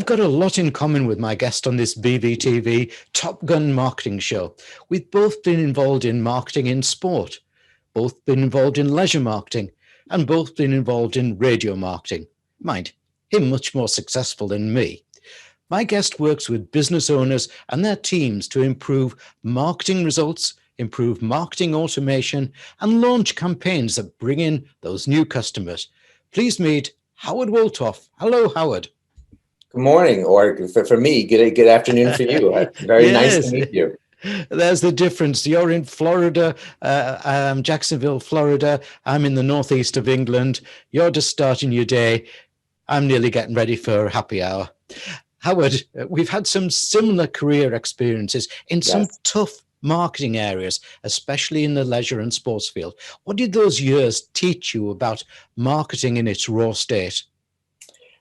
I've got a lot in common with my guest on this BV-TV Top Gun marketing show. We've both been involved in marketing in sport, both been involved in leisure marketing, and both been involved in radio marketing. Mind, him much more successful than me. My guest works with business owners and their teams to improve marketing results, improve marketing automation, and launch campaigns that bring in those new customers. Please meet Howard Wolpoff. Hello, Howard. Good morning, or for me, good afternoon for you. Very nice to Yes. meet you. There's the difference. You're in Florida, Jacksonville, Florida. I'm in the northeast of England. You're just starting your day. I'm nearly getting ready for happy hour. Howard, we've had some similar career experiences in some tough marketing areas, especially in the leisure and sports field. What did those years teach you about marketing in its raw state?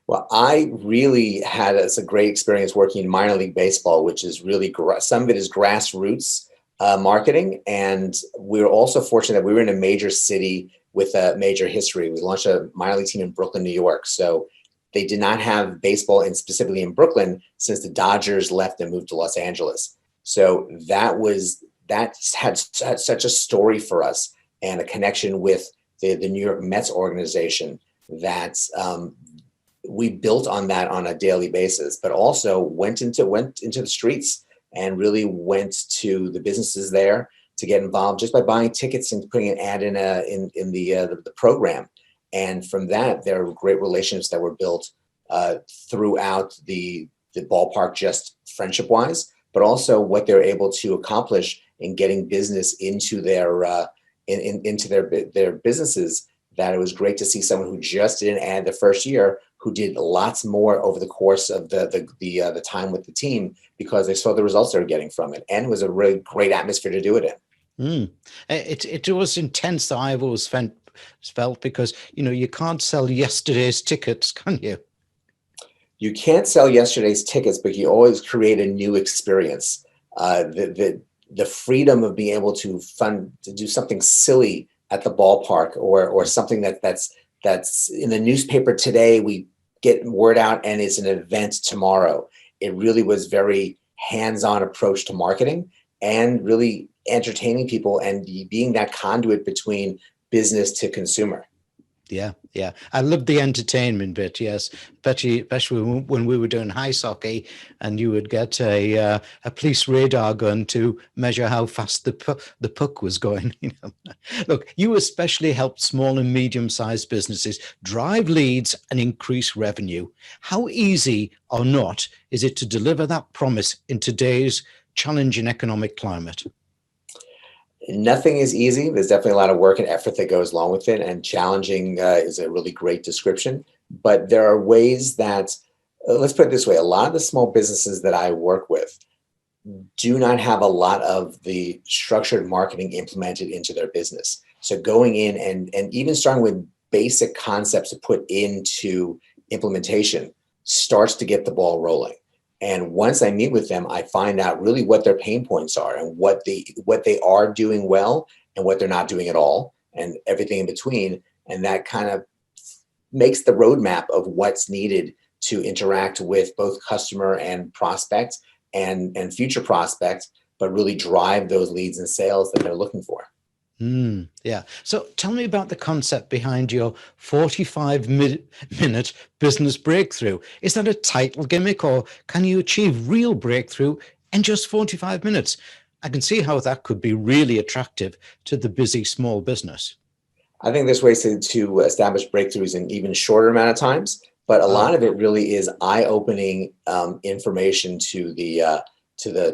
Well, I really had a great experience working in minor league baseball, which is really, some of it is grassroots marketing. And we were also fortunate that we were in a major city with a major history. We launched a minor league team in Brooklyn, New York. So they did not have baseball, and specifically in Brooklyn, since the Dodgers left and moved to Los Angeles. So that had such a story for us and a connection with the New York Mets organization that we built on that on a daily basis, but also went into the streets and really went to the businesses there to get involved just by buying tickets and putting an ad in the program. And from that, there are great relationships that were built throughout the ballpark, just friendship-wise, but also what they're able to accomplish in getting business into their businesses. That it was great to see someone who just did an ad the first year, who did lots more over the course of the time with the team, because they saw the results they were getting from it, and it was a really great atmosphere to do it in. It was intense. That I've always felt, because you can't sell yesterday's tickets, can you? You can't sell yesterday's tickets, but you always create a new experience. The freedom of being able to do something silly at the ballpark, or something that's in the newspaper today, we get word out and it's an event tomorrow. It really was very hands-on approach to marketing and really entertaining people and being that conduit between business to consumer. Yeah. I loved the entertainment bit, yes. Especially when we were doing ice hockey and you would get a police radar gun to measure how fast the puck was going. Look, you especially helped small and medium-sized businesses drive leads and increase revenue. How easy or not is it to deliver that promise in today's challenging economic climate? Nothing is easy. There's definitely a lot of work and effort that goes along with it, and challenging is a really great description. But there are ways that, let's put it this way, a lot of the small businesses that I work with do not have a lot of the structured marketing implemented into their business. So going in and even starting with basic concepts to put into implementation starts to get the ball rolling. And once I meet with them, I find out really what their pain points are and what they are doing well and what they're not doing at all, and everything in between. And that kind of makes the roadmap of what's needed to interact with both customer and prospect and future prospects, but really drive those leads and sales that they're looking for. Yeah. So tell me about the concept behind your 45-minute business breakthrough. Is that a title gimmick, or can you achieve real breakthrough in just 45 minutes? I can see how that could be really attractive to the busy small business. I think there's ways to establish breakthroughs in even shorter amount of times, but a lot of it really is eye-opening information to the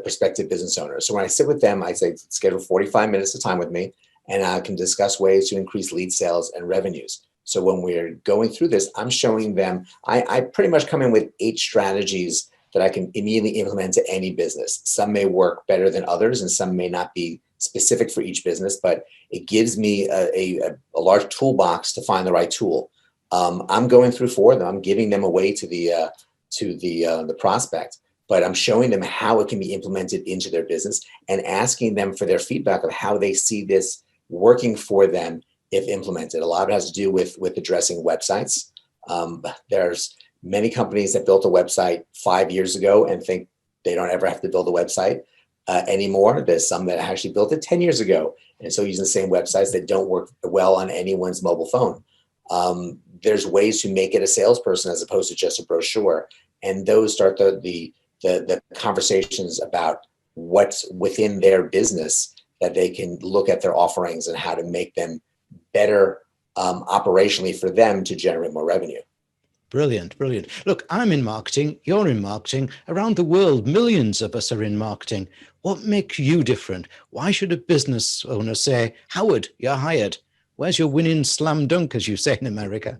prospective business owner. So when I sit with them, I say, schedule 45 minutes of time with me, and I can discuss ways to increase lead sales and revenues. So when we're going through this, I'm showing them, I pretty much come in with 8 strategies that I can immediately implement to any business. Some may work better than others, and some may not be specific for each business, but it gives me a large toolbox to find the right tool. I'm going through 4 of them. I'm giving them away to the prospect, but I'm showing them how it can be implemented into their business and asking them for their feedback of how they see this working for them if implemented. A lot of it has to do with addressing websites. There's many companies that built a website 5 years ago and think they don't ever have to build a website anymore. There's some that actually built it 10 years ago and so using the same websites that don't work well on anyone's mobile phone. There's ways to make it a salesperson as opposed to just a brochure, and those start the conversations about what's within their business that they can look at their offerings and how to make them better operationally for them to generate more revenue. Brilliant, brilliant. Look, I'm in marketing, you're in marketing. Around the world, millions of us are in marketing. What makes you different? Why should a business owner say, Howard, you're hired? Where's your winning slam dunk, as you say in America?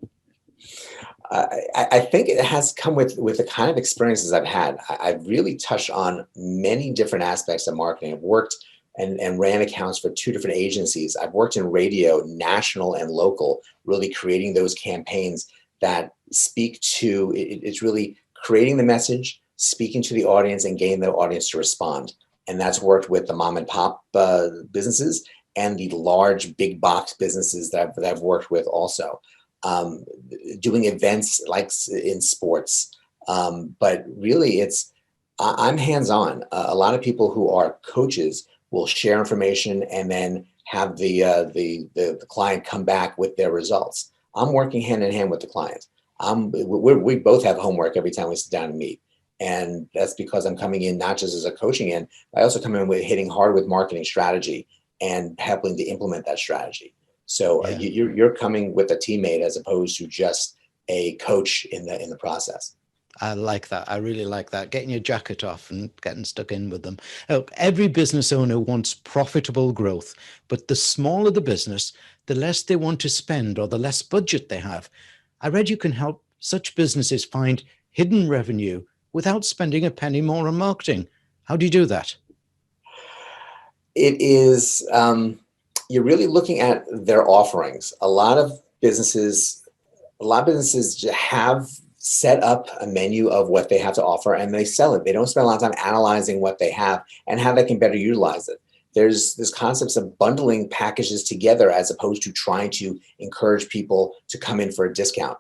I think it has come with the kind of experiences I've had. I've really touched on many different aspects of marketing. I've worked and ran accounts for 2 different agencies. I've worked in radio, national and local, really creating those campaigns that speak to, it's really creating the message, speaking to the audience and getting the audience to respond. And that's worked with the mom and pop businesses and the large big box businesses that I've worked with also. Doing events like in sports. But really I'm hands-on. A lot of people who are coaches will share information and then have the client come back with their results. I'm working hand in hand with the client. We both have homework every time we sit down and meet. And that's because I'm coming in not just as a coaching end, I also come in with hitting hard with marketing strategy and helping to implement that strategy. So Yeah. You're coming with a teammate as opposed to just a coach in the process. I like that. I really like that. Getting your jacket off and getting stuck in with them. Look, every business owner wants profitable growth, but the smaller the business, the less they want to spend or the less budget they have. I read you can help such businesses find hidden revenue without spending a penny more on marketing. How do you do that? It is, you're really looking at their offerings. A lot of businesses have set up a menu of what they have to offer and they sell it. They don't spend a lot of time analyzing what they have and how they can better utilize it. There's concepts of bundling packages together as opposed to trying to encourage people to come in for a discount.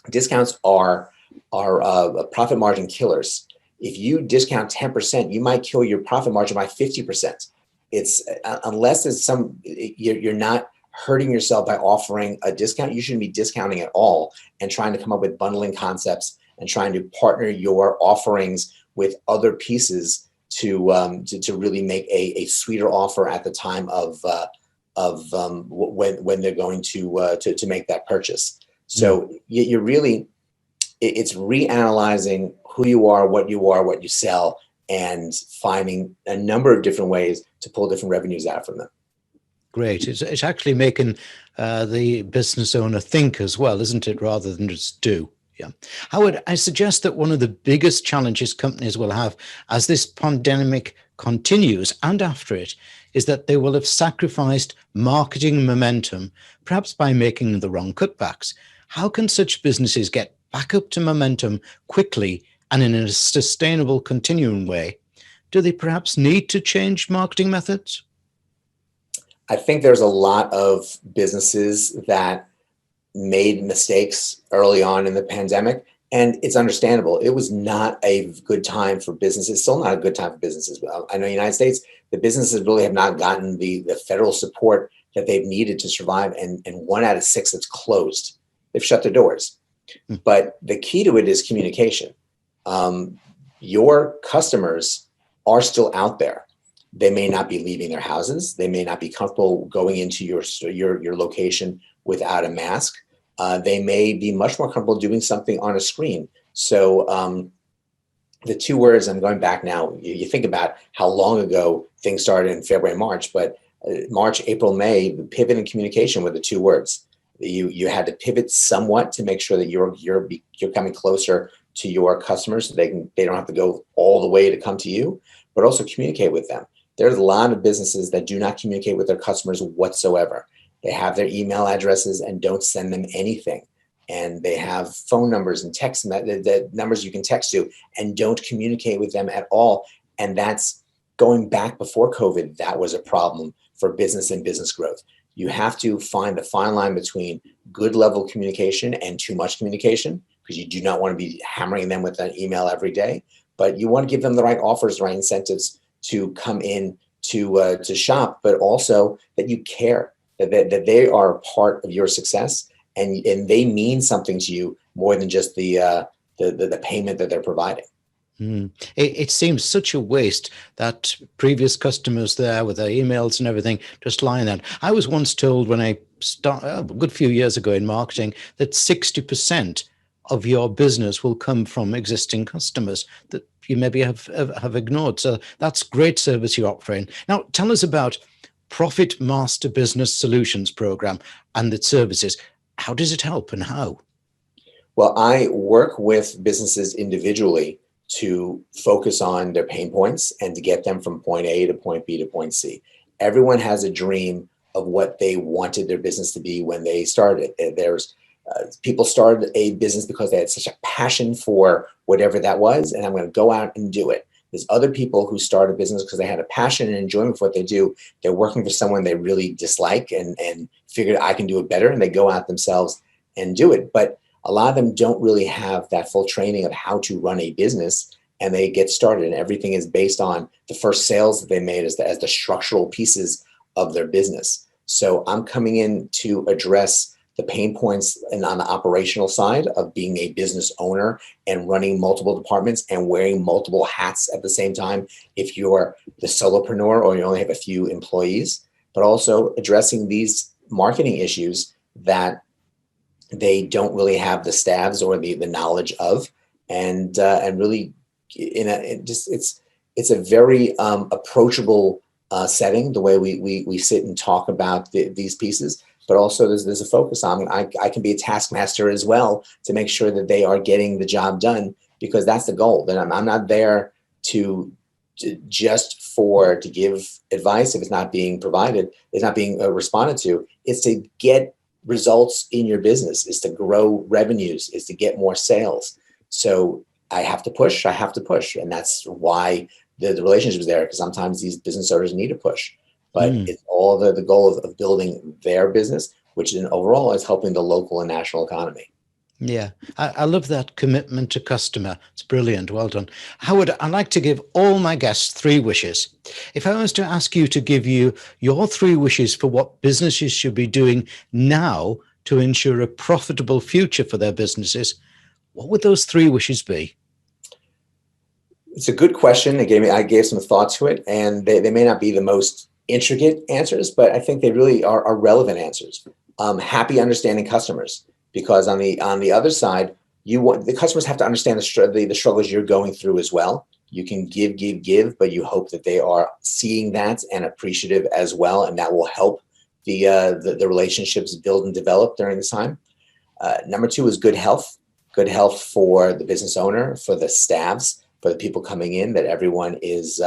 Discounts are profit margin killers. If you discount 10%, you might kill your profit margin by 50%. It's unless it's you're not hurting yourself by offering a discount, you shouldn't be discounting at all and trying to come up with bundling concepts and trying to partner your offerings with other pieces to really make a sweeter offer at the time of when they're going to make that purchase. So you're really, it's reanalyzing who you are, what you sell, and finding a number of different ways to pull different revenues out from them. Great. It's actually making the business owner think as well, isn't it, rather than just do. Yeah. Howard, I suggest that one of the biggest challenges companies will have as this pandemic continues and after it is that they will have sacrificed marketing momentum, perhaps by making the wrong cutbacks. How can such businesses get back up to momentum quickly and in a sustainable, continuing way? Do they perhaps need to change marketing methods? I think there's a lot of businesses that made mistakes early on in the pandemic, and it's understandable. It was not a good time for businesses. It's still not a good time for businesses. I know in the United States, the businesses really have not gotten the federal support that they've needed to survive, and 1 out of 6 that's closed. They've shut their doors. But the key to it is communication. Your customers are still out there. They may not be leaving their houses. They may not be comfortable going into your location without a mask. They may be much more comfortable doing something on a screen. So the 2 words, I'm going back now, you think about how long ago things started in February, March, but March, April, May, pivot and communication were the 2 words. You had to pivot somewhat to make sure that you're coming closer to your customers so they don't have to go all the way to come to you, but also communicate with them. There's a lot of businesses that do not communicate with their customers whatsoever. They have their email addresses and don't send them anything. And they have phone numbers and text the numbers you can text to and don't communicate with them at all. And that's going back before COVID. That was a problem for business and business growth. You have to find the fine line between good level communication and too much communication, because you do not want to be hammering them with an email every day, but you want to give them the right offers, the right incentives to come in to shop, but also that you care, that they are a part of your success, and they mean something to you more than just the payment that they're providing. It seems such a waste that previous customers there with their emails and everything just lying there. I was once told when I started a good few years ago in marketing that 60% of your business will come from existing customers that you maybe have ignored. So that's great service you're offering. Now, tell us about Profit Master Business Solutions Program and its services. How does it help and how? Well, I work with businesses individually to focus on their pain points and to get them from point A to point B to point C. Everyone has a dream of what they wanted their business to be when they started. There's people started a business because they had such a passion for whatever that was, and I'm going to go out and do it. There's other people who start a business because they had a passion and enjoyment for what they do. They're working for someone they really dislike and figured I can do it better, and they go out themselves and do it. But a lot of them don't really have that full training of how to run a business, and they get started, and everything is based on the first sales that they made as the structural pieces of their business. So I'm coming in to address the pain points and on the operational side of being a business owner and running multiple departments and wearing multiple hats at the same time if you're the solopreneur or you only have a few employees, but also addressing these marketing issues that they don't really have the staffs or the knowledge of, and really it's a very approachable setting, the way we sit and talk about these pieces. But also there's a focus on I can be a taskmaster as well to make sure that they are getting the job done, because that's the goal. That I'm not there to give advice if it's not being provided, it's not being responded to. It's to get results in your business, is to grow revenues, is to get more sales. So I have to push, and that's why the relationship is there, because sometimes these business owners need a push. But it's all the goal of building their business, which then overall is helping the local and national economy. Yeah, I love that commitment to customer. It's brilliant. Well done. Howard, I'd like to give all my guests 3 wishes. If I was to ask you to give you your 3 wishes for what businesses should be doing now to ensure a profitable future for their businesses, what would those 3 wishes be? It's a good question. I gave some thought to it, and they may not be the most intricate answers, but I think they really are relevant answers. Happy understanding customers, because on the other side, the customers have to understand the struggles you're going through as well. You can give, but you hope that they are seeing that and appreciative as well, and that will help the relationships build and develop during this time. Number 2 is good health for the business owner, for the staffs, for the people coming in, that everyone is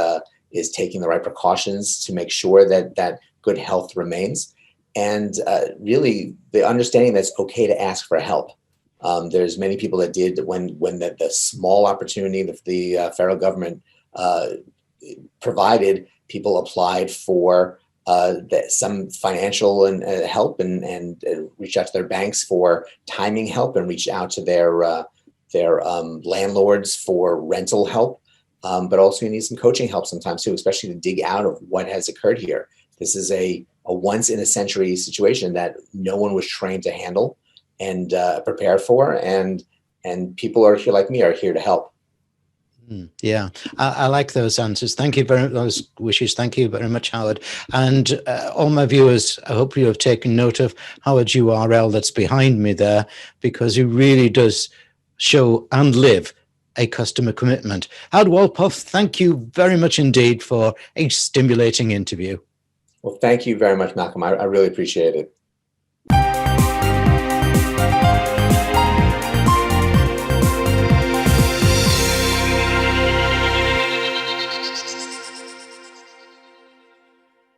taking the right precautions to make sure that good health remains. And really the understanding that it's okay to ask for help. There's many people that did when the small opportunity that the federal government provided, people applied for some financial and help and reached out to their banks for timing help, and reached out to their landlords for rental help. But also you need some coaching help sometimes too, especially to dig out of what has occurred here. This is a once in a century situation that no one was trained to handle and prepared for. And people are here like me, are here to help. Yeah, I like those answers. Thank you very much. Those wishes. Thank you very much, Howard. And all my viewers, I hope you have taken note of Howard's URL that's behind me there, because he really does show and live a customer commitment. Howard Wolpoff, thank you very much indeed for a stimulating interview. Well, thank you very much, Malcolm. I really appreciate it.